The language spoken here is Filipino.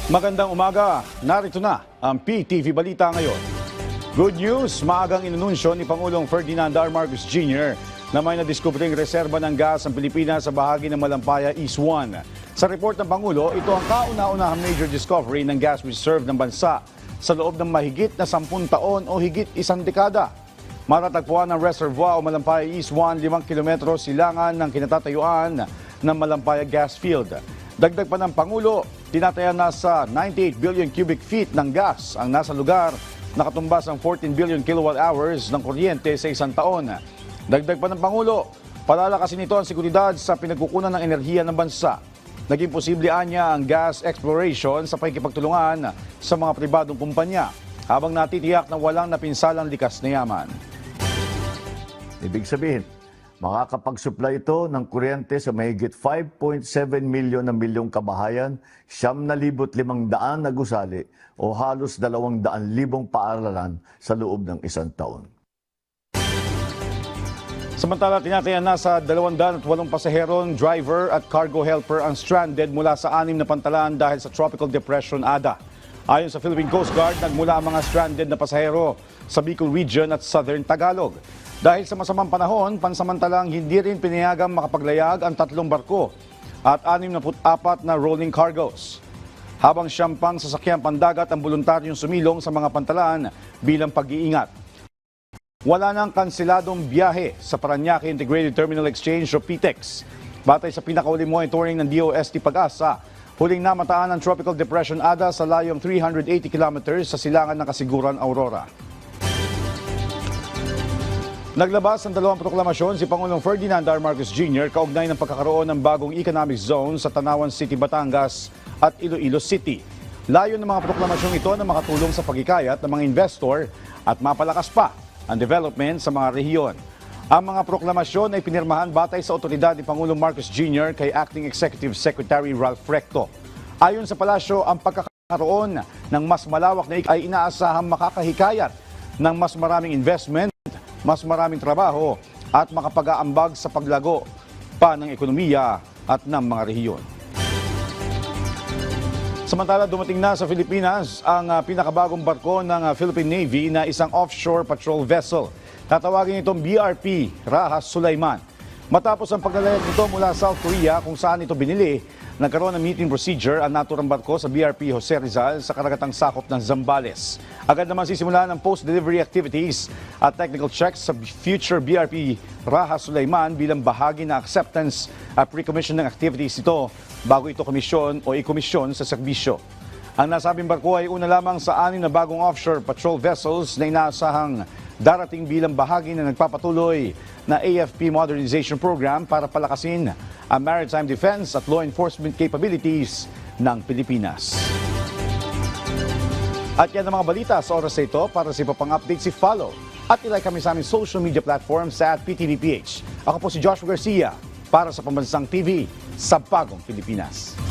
Magandang umaga, narito na ang PTV Balita ngayon. Good news, maagang inununsyo ni Pangulong Ferdinand R. Marcos Jr. na may nadiskubring reserba ng gas ang Pilipinas sa bahagi ng Malampaya East 1. Sa report ng Pangulo, ito ang kauna-unahang major discovery ng gas reserve ng bansa sa loob ng mahigit na 10 taon o higit isang dekada. Matatagpuan ng reservoir o Malampaya East 1, 5 kilometro silangan ng kinatatayuan ng Malampaya Gas Field. Dagdag pa ng Pangulo, tinataya na sa 98 billion cubic feet ng gas ang nasa lugar, nakatumbas ang 14 billion kilowatt hours ng kuryente sa isang taon. Dagdag pa ng Pangulo, palalakasin nito ang seguridad sa pinagkukunan ng enerhiya ng bansa. Naging posible anya ang gas exploration sa pakikipagtulungan sa mga pribadong kumpanya, habang natitiyak na walang napinsalang likas na yaman. Ibig sabihin, makakapag-supply ito ng kuryente sa mahigit 5.7 milyon na milyong kabahayan, 9,500 na gusali o halos 200,000 paaralan sa loob ng isang taon. Samantala, tinatayan na sa 208 pasaheron, driver at cargo helper ang stranded mula sa 6 na pantalan dahil sa Tropical Depression Ada. Ayon sa Philippine Coast Guard, nagmula ang mga stranded na pasahero sa Bicol Region at Southern Tagalog. Dahil sa masamang panahon, pansamantalang hindi rin pinayagang makapaglayag ang 3 barko at 64 na rolling cargoes. Habang siyang sasakyang pandagat ang voluntaryong sumilong sa mga pantalan bilang pag-iingat. Wala nang kanseladong biyahe sa Parañaque Integrated Terminal Exchange o PTEX. Batay sa pinakahuling monitoring ng DOST Pag-asa, huling namataan ang Tropical Depression Ada sa layong 380 kilometers sa silangan ng Kasiguran, Aurora. Naglabas ng 2 proklamasyon si Pangulong Ferdinand R. Marcos Jr. kaugnay ng pagkakaroon ng bagong economic zone sa Tanawan City, Batangas at Iloilo City. Layo ng mga proklamasyong ito na makatulong sa pagkikayat ng mga investor at mapalakas pa ang development sa mga rehiyon. Ang mga proklamasyon ay pinirmahan batay sa otoridad ni Pangulong Marcos Jr. kay Acting Executive Secretary Ralph Recto. Ayon sa palasyo, ang pagkakaroon ng mas malawak na ay inaasahang makakahikayat ng mas maraming investment, mas maraming trabaho at makapag-aambag sa paglago pa ng ekonomiya at ng mga rehiyon. Samantala, dumating na sa Pilipinas ang pinakabagong barko ng Philippine Navy na isang offshore patrol vessel. Tatawagin itong BRP Rahas Sulaiman. Matapos ang paglalayag nito mula South Korea kung saan ito binili, nagkaroon ng meeting procedure ang naturang barko sa BRP Jose Rizal sa karagatang sakop ng Zambales. Agad naman sisimulan ang post-delivery activities at technical checks sa future BRP Rahas Sulaiman bilang bahagi ng acceptance at pre-commissioning activities ito bago ito komisyon o ikomisyon sa serbisyo. Ang nasabing barko ay una lamang sa 6 na bagong offshore patrol vessels na inaasahang darating bilang bahagi na nagpapatuloy na AFP Modernization Program para palakasin ang maritime defense at law enforcement capabilities ng Pilipinas. At yan ang mga balita sa oras na ito. Para sa iba pang update, follow at ilike kami sa aming social media platforms sa @PTVPH. Ako po si Joshua Garcia para sa Pambansang TV sa Bagong Pilipinas.